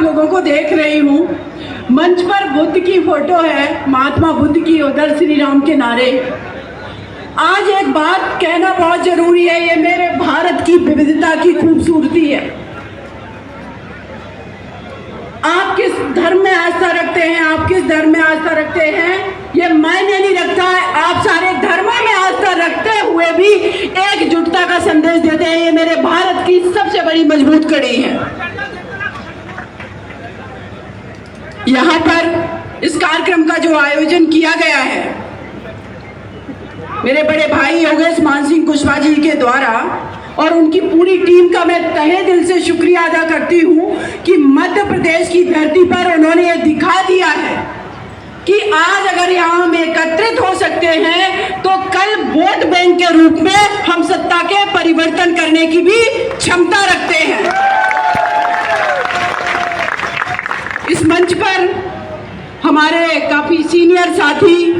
आप लोगों को देख रही हूँ। मंच पर बुद्ध की फोटो है, महात्मा बुद्ध की, उधर श्री राम के नारे। आज एक बात कहना बहुत जरूरी है, ये मेरे भारत की विविधता की खूबसूरती है। आप किस धर्म में आस्था रखते हैं, आप किस धर्म में आस्था रखते हैं, ये मायने नहीं रखता है। आप सारे धर्मों में आस्था रखते हुए भी एकजुटता का संदेश देते हैं। ये मेरे भारत की सबसे बड़ी मजबूत कड़ी है। यहाँ पर इस कार्यक्रम का जो आयोजन किया गया है, मेरे बड़े भाई योगेश मान सिंह कुशवाहा जी के द्वारा और उनकी पूरी टीम का मैं तहे दिल से शुक्रिया अदा करती हूँ कि मध्य प्रदेश की धरती पर उन्होंने ये दिखा दिया है कि आज अगर यहाँ हम एकत्रित हो सकते हैं तो कल वोट बैंक के रूप में हम सत्ता के परिवर्तन करने की भी क्षमता रखते हैं। इस मंच पर हमारे काफी सीनियर साथी,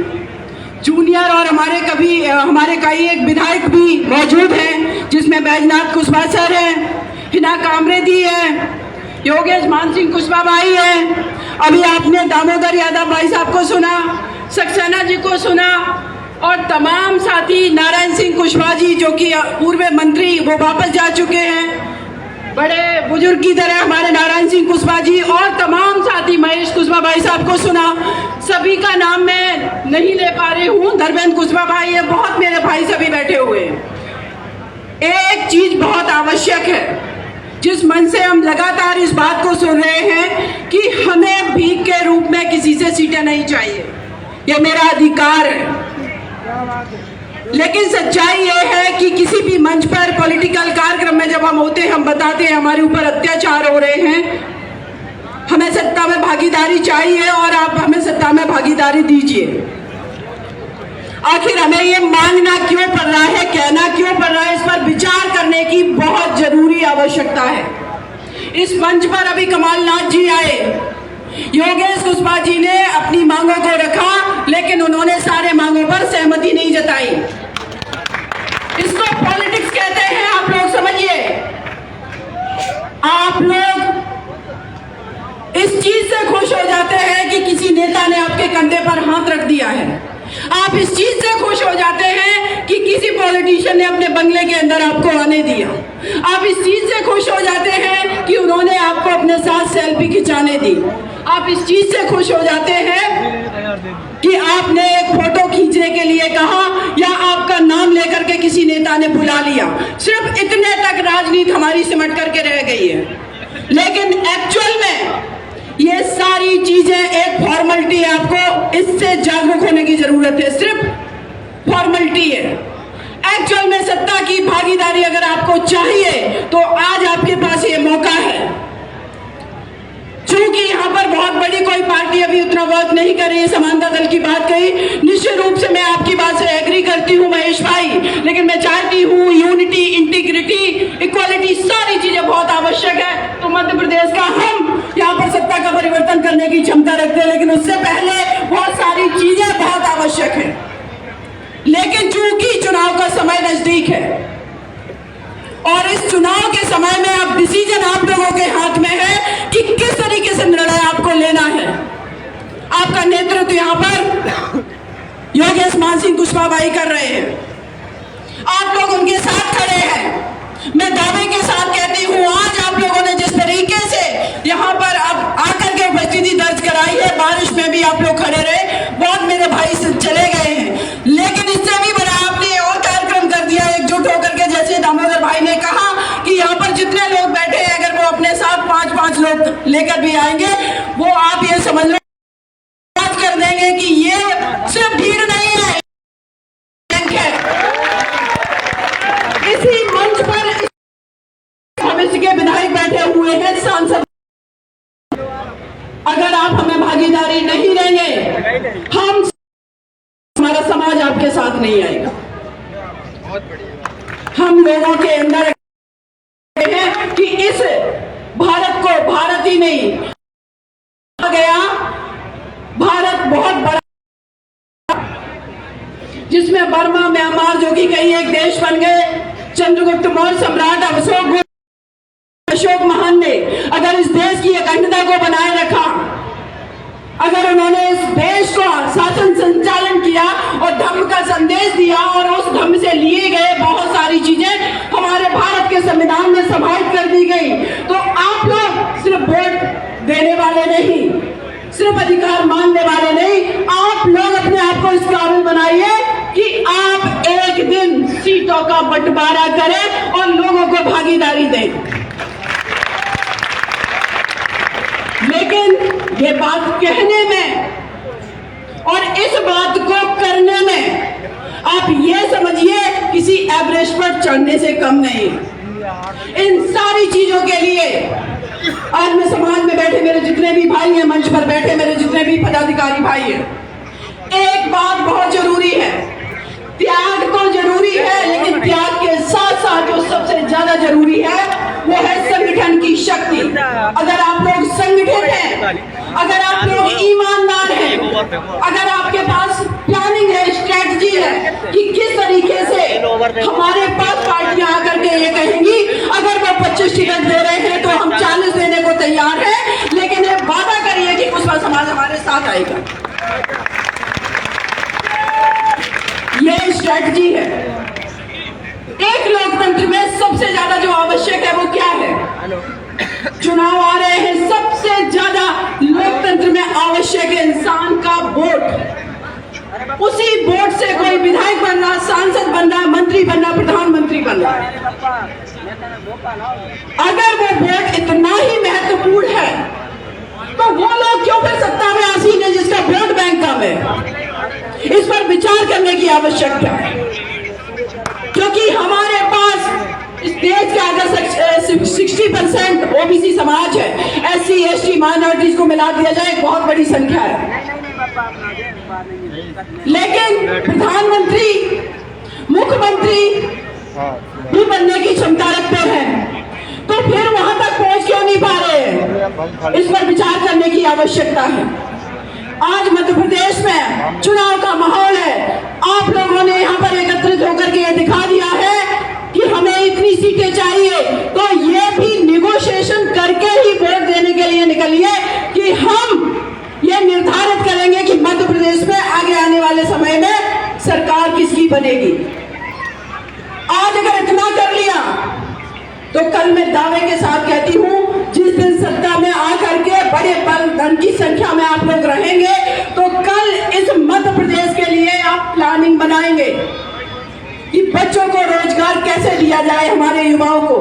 जूनियर और हमारे कई एक विधायक भी मौजूद हैं, जिसमें बैजनाथ कुशवाहा सर हैं, हिना कामरे दी है, योगेश मान सिंह कुशवाहा भाई हैं, अभी आपने दामोदर यादव भाई साहब को सुना, सक्सेना जी को सुना, और तमाम साथी, नारायण सिंह कुशवाहा जी जो कि पूर्व मंत्री, वो वापस जा चुके हैं, बड़े बुजुर्ग की तरह हमारे नारायण सिंह कुशवाहा जी, और तमाम साथी, महेश कुशवाहा भाई साहब को सुना। सभी का नाम मैं नहीं ले पा रही हूँ। धर्मेंद्र कुशवाहा भाई है, बहुत मेरे भाई सभी बैठे हुए हैं। एक चीज बहुत आवश्यक है, जिस मन से हम लगातार इस बात को सुन रहे हैं कि हमें भीख के रूप में किसी से सीटें नहीं चाहिए, ये मेरा अधिकार है। लेकिन सच्चाई ये है कि किसी भी मंच पर, पॉलिटिकल कार्यक्रम में जब हम होते हैं, हम बताते हैं हमारे ऊपर अत्याचार हो रहे हैं, हमें सत्ता में भागीदारी चाहिए और आप हमें सत्ता में भागीदारी दीजिए। आखिर हमें ये मांगना क्यों पड़ रहा है, कहना क्यों पड़ रहा है, इस पर विचार करने की बहुत जरूरी आवश्यकता है। इस मंच पर अभी कमलनाथ जी आए, योगेश कुशवाहा जी ने अपनी मांगों को रखा, लेकिन उन्होंने सारे मांगों पर सहमति नहीं जताई। इसको पॉलिटिक्स कहते हैं, आप लोग समझिए। आप लोग इस चीज से खुश हो जाते हैं कि किसी नेता ने आपके कंधे पर हाथ रख दिया है। आप इस चीज से खुश हो जाते हैं कि किसी पॉलिटिशियन ने अपने बंगले के अंदर आपको आने दिया। आप इस चीज से खुश हो जाते हैं कि उन्होंने आपको अपने साथ सेल्फी खिंचाने दी। आप इस चीज से खुश हो जाते हैं कि आपने एक फोटो खींचने के लिए कहा या आपका नाम लेकर के किसी नेता ने बुला लिया। सिर्फ इतने तक राजनीति हमारी सिमट करके रह गई है, लेकिन एक्चुअल में ये सारी चीजें एक फॉर्मेलिटी है। आपको इससे जागरूक होने की जरूरत है, सिर्फ फॉर्मेलिटी है। एक्चुअल में सत्ता की भागीदारी अगर आपको चाहिए तो आज आपके पास ये मौका है। चूंकि यहाँ पर बहुत बड़ी कोई पार्टी अभी उतना वर्क नहीं कर रही है, समानता दल की बात कही, निश्चित रूप से मैं आपकी बात से एग्री करती हूँ महेश भाई, लेकिन मैं चाहती हूँ यूनिटी, इंटीग्रिटी, इक्वालिटी, सारी चीजें बहुत आवश्यक है। तो मध्य प्रदेश का हम यहाँ पर सत्ता का परिवर्तन करने की क्षमता रखते हैं, लेकिन उससे पहले बहुत सारी चीजें बहुत आवश्यक है। लेकिन चूंकि चुनाव का समय नजदीक है और इस चुनाव के समय में अब डिसीजन आप लोगों के हाथ में है कि किस तरीके से निर्णय आपको लेना है। आपका नेतृत्व यहाँ पर योगेश मान सिंह कुशवाहा भाई कर रहे हैं, आप लोग उनके साथ खड़े हैं। मैं दावे के साथ कहती हूँ, आज आप लोगों ने जिस तरीके से यहाँ पर अब आकर के उपस्थिति दर्ज कराई है, बारिश में भी आप लोग खड़े रहे, बहुत मेरे भाई से चले गए हैं, लेकिन इससे भी बड़ा आपने और कार्यक्रम कर दिया एकजुट होकर के। जैसे दामोदर भाई ने कहा कि यहाँ पर जितने लोग बैठे हैं, अगर वो अपने साथ 5-5 लोग लेकर भी आएंगे, वो आप ये समझ लें कर देंगे कि ये सिर्फ भीड़ नहीं है, इसी मंच पर भविष्य के विधायक बैठे हुए हैं, सांसद। अगर आप हमें भागीदारी नहीं देंगे, हमारा समाज आपके साथ नहीं आएगा। हम लोगों के अंदर है कि इस भारत को भारत ही नहीं गया, भारत बहुत बड़ा, जिसमें बर्मा, म्यांमार जो कि कई एक देश बन गए, चंद्रगुप्त मौर्य सम्राट अशोक महान ने अगर इस देश की अखंडता को बनाए रखा, अगर उन्होंने इस देश को शासन संचालन किया और धर्म का संदेश दिया और उस धर्म से लिए गए बहुत सारी चीजें हमारे भारत के संविधान में समाहित कर दी गई, तो आप लोग सिर्फ वोट देने वाले नहीं, सिर्फ अधिकार मानने वाले नहीं, आप लोग अपने आप को इस काबिल बनाइए कि आप एक दिन सीटों का बंटवारा करें और लोगों को भागीदारी दें। लेकिन ये बात कहने में और इस बात को करने में आप ये समझिए किसी एवरेस्ट पर चढ़ने से कम नहीं। इन सारी चीजों के लिए आज मैं समाज में बैठे मेरे जितने भी भाई हैं, मंच पर बैठे मेरे जितने भी पदाधिकारी भाई हैं, एक बात बहुत जरूरी है, त्याग तो जरूरी है, लेकिन त्याग के साथ साथ जो सबसे ज्यादा जरूरी है वो है संगठन की शक्ति। अगर आप लोग संगठित हैं, अगर आप लोग ईमानदार हैं, अगर आपके पास प्लानिंग है, स्ट्रेटजी है कि किस तरीके से हमारे पास पार्टियां आकर के ये कहेंगी अगर वो 25 टिकट दे रहे हैं तो हम 40 देने को तैयार हैं, लेकिन ये वादा करिए कि कुशवाहा समाज हमारे साथ आएगा। ये स्ट्रेटजी है। एक लोकतंत्र में सबसे ज्यादा जो आवश्यक है वो क्या है? चुनाव आ रहे हैं, सबसे ज्यादा लोकतंत्र में आवश्यक है इंसान का वोट। उसी वोट से कोई विधायक बन रहा, सांसद बन रहा, मंत्री बन रहा, प्रधानमंत्री बन रहा। अगर वो वोट इतना ही महत्वपूर्ण है तो वो लोग क्यों फिर सत्ता में आसीन है जिसका वोट बैंक कम है? इस पर विचार करने की आवश्यकता है, क्योंकि हमारे पास इस देश का अगर 60% ओबीसी समाज है, SC ST माइनॉरिटीज को मिला दिया जाए एक बहुत बड़ी संख्या है, लेकिन प्रधानमंत्री मुख्यमंत्री भी बनने की क्षमता रखते हैं, तो फिर वहां तक पहुंच क्यों नहीं पा रहे हैं? इस पर विचार करने की आवश्यकता है। आज मध्य प्रदेश में चुनाव का माहौल है, आप लोगों ने यहाँ पर एकत्रित होकर के ये दिखा दिया है कि हमें इतनी सीटें चाहिए, तो ये भी निगोशिएशन करके ही वोट देने के लिए निकलिए कि हम ये निर्धारित करेंगे कि मध्य प्रदेश में आगे आने वाले समय में सरकार किसकी बनेगी। आज अगर इतना कर लिया तो कल मैं दावे के साथ कहती हूँ, जिस दिन सत्ता में आकर के बड़े बल धन की संख्या में आप लोग रहेंगे तो कल इस मध्य प्रदेश के लिए आप प्लानिंग बनाएंगे कि बच्चों को रोजगार कैसे दिया जाए, हमारे युवाओं को।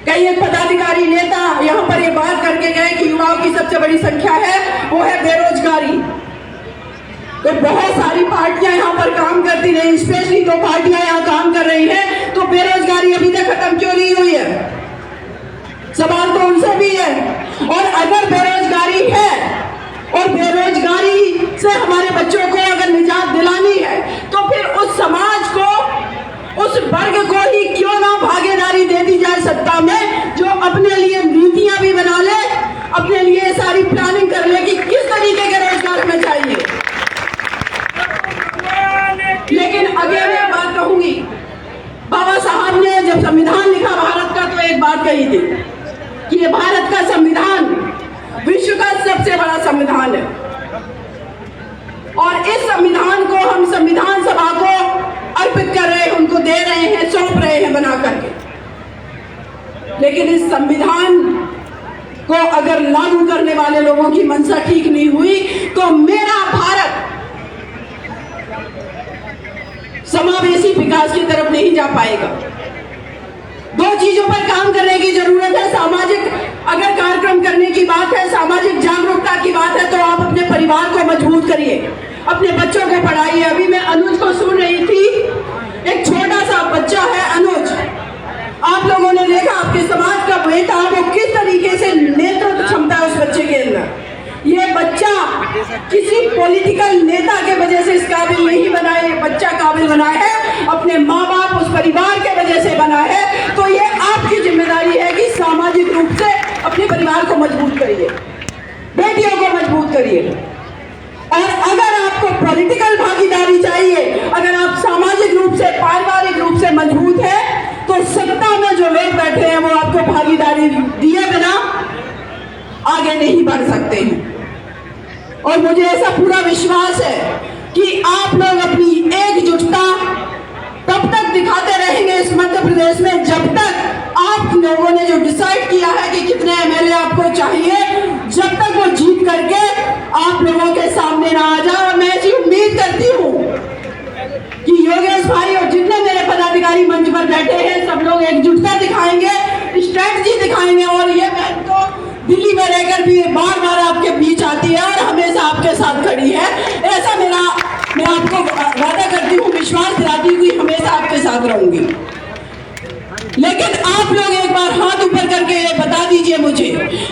कई एक पदाधिकारी नेता यहाँ पर ये बात करके गए कि युवाओं की सबसे बड़ी संख्या है वो है बेरोजगारी। तो बहुत सारी पार्टियां यहाँ पर काम करती रही, स्पेशली 2 पार्टियां यहाँ काम कर रही हैं, तो बेरोजगारी अभी तक खत्म क्यों नहीं हुई है? सवाल तो उनसे भी है। और अगर बेरोजगारी है और बेरोजगारी से हमारे बच्चों को अगर निजात दिलानी है तो फिर उस समाज को, उस वर्ग को ही क्यों ना भागीदारी दे दी जाए सत्ता में, जो अपने लिए नीतियां भी बना ले, अपने लिए सारी प्लानिंग कर ले कि किस तरीके के रोजगार हमें चाहिए। लेकिन अगर मैं बात कहूंगी, बाबा साहब ने जब संविधान लिखा भारत का तो एक बात कही थी कि ये भारत का संविधान विश्व का सबसे बड़ा संविधान है और इस संविधान को हम संविधान सभा को अर्पित कर रहे हैं, उनको दे रहे हैं, सौंप रहे हैं बना करके। लेकिन इस संविधान को अगर लागू करने वाले लोगों की मंशा ठीक नहीं हुई तो मेरा भारत समावेशी विकास की तरफ नहीं जा पाएगा। 2 चीजों पर काम करने की जरूरत है। सामाजिक अगर कार्यक्रम करने की बात है, सामाजिक जागरूकता की बात है, तो आप अपने परिवार को मजबूत करिए, अपने बच्चों को पढ़ाइए। अभी मैं अनुज को सुन रही थी, एक छोटा सा बच्चा है अनुज, आप लोगों ने देखा आपके समाज का बेटा वो किस तरीके से नेतृत्व क्षमता है उस बच्चे के अंदर। ये बच्चा किसी पॉलिटिकल नेता के वजह से इस काबिल नहीं बना है, बच्चा काबिल बना है अपने माँ बाप उस परिवार के वजह से बना है। तो ये आपकी जिम्मेदारी है कि सामाजिक रूप से अपने परिवार को मजबूत करिए, बेटियों को मजबूत करिए। और अगर आपको पॉलिटिकल भागीदारी चाहिए, अगर आप सामाजिक रूप से, पारिवारिक रूप से मजबूत है, तो सत्ता में जो लोग बैठे हैं वो आपको भागीदारी दिए और मुझे ऐसा पूरा विश्वास है कि आप लोग अपनी एकजुटता तब तक दिखाते रहेंगे इस मध्य प्रदेश में जब तक आप लोगों ने जो डिसाइड किया है कि कितने एमएलए आपको चाहिए, जब तक वो जीत करके आप लोगों के सामने ना आ जाए। और मैं ऐसी उम्मीद करती हूँ कि योगेश भाई और जितने मेरे पदाधिकारी मंच पर बैठे हैं सब लोग एकजुटता दिखाएंगे, स्ट्रेटजी दिखाएंगे। और ये बहन तो दिल्ली में रहकर भी बार बार आपके बीच आती है और हमेशा आपके साथ खड़ी है। ऐसा मैं आपको वादा करती हूँ, विश्वास दिलाती हूँ कि हमेशा आपके साथ रहूंगी। लेकिन आप लोग एक बार हाथ ऊपर करके ये बता दीजिए मुझे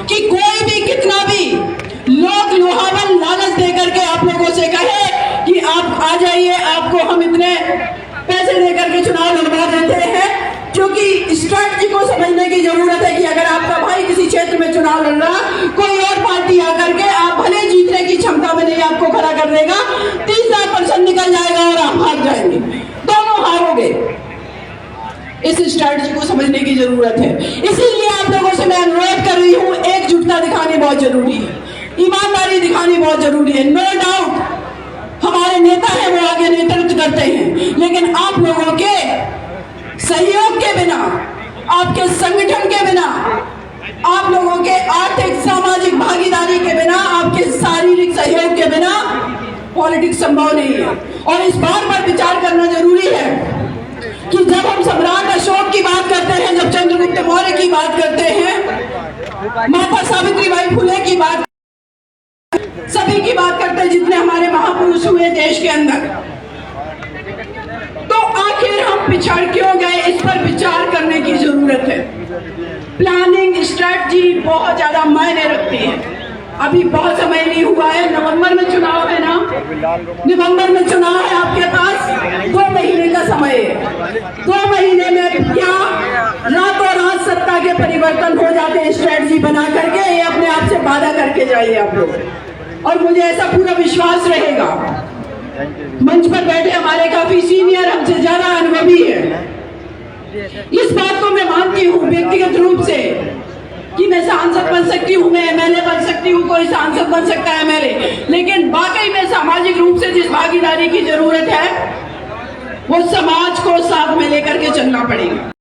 कि कोई भी कितना भी लोग लुभावन लालच दे करके आप लोगों से कहे कि आप आ जाइए, आपको हम इतने पैसे देकर के चुनाव लड़वा देते हैं, क्योंकि स्ट्रैटेजी को समझने की जरूरत है कि अगर आपका भाई किसी क्षेत्र में चुनाव लड़ रहा, कोई और पार्टी आकर के आप भले जीतने की क्षमता में नहीं आपको खड़ा कर देगा, 30% निकल जाएगा और आप हार जाएंगे, दोनों हारोगे। इस स्ट्रैटेजी को समझने की जरूरत है। इसीलिए आप लोगों से मैं अनुरोध कर रही हूँ, एकजुटता दिखानी बहुत जरूरी है, ईमानदारी दिखानी बहुत जरूरी है। नो डाउट हमारे नेता है वो आगे नेतृत्व करते हैं, लेकिन आप लोगों के सहयोग के बिना, आपके संगठन के बिना, आप लोगों के आर्थिक सामाजिक भागीदारी के बिना, आपके शारीरिक सहयोग के बिना पॉलिटिक्स संभव नहीं है। और इस बात पर विचार करना जरूरी है कि जब हम सम्राट अशोक की बात करते हैं, जब चंद्रगुप्त मौर्य की बात करते हैं, माता सावित्रीबाई फुले की बात, सभी की बात करते हैं जितने हमारे महापुरुष हुए देश के अंदर, तो आखिर हम पिछड़ क्यों गए, इस पर विचार करने की जरूरत है। प्लानिंग स्ट्रेटजी बहुत ज्यादा मायने रखती है। अभी बहुत समय नहीं हुआ है, नवंबर में चुनाव है ना, नवंबर में चुनाव है, आपके पास 2 महीने का समय है। 2 महीने में क्या रातों रात सत्ता के परिवर्तन हो जाते हैं स्ट्रेटजी बना करके, ये अपने आप से वादा करके जाइए आप लोग। और मुझे ऐसा पूरा विश्वास रहेगा, मंच पर बैठे हमारे काफी सीनियर, हमसे ज्यादा अनुभवी है, इस बात को मैं मानती हूँ व्यक्तिगत रूप से कि मैं सांसद बन सकती हूँ, मैं एमएलए बन सकती हूँ, कोई सांसद बन सकता है एमएलए, लेकिन वाकई में सामाजिक रूप से जिस भागीदारी की जरूरत है वो समाज को साथ में लेकर के चलना पड़ेगा।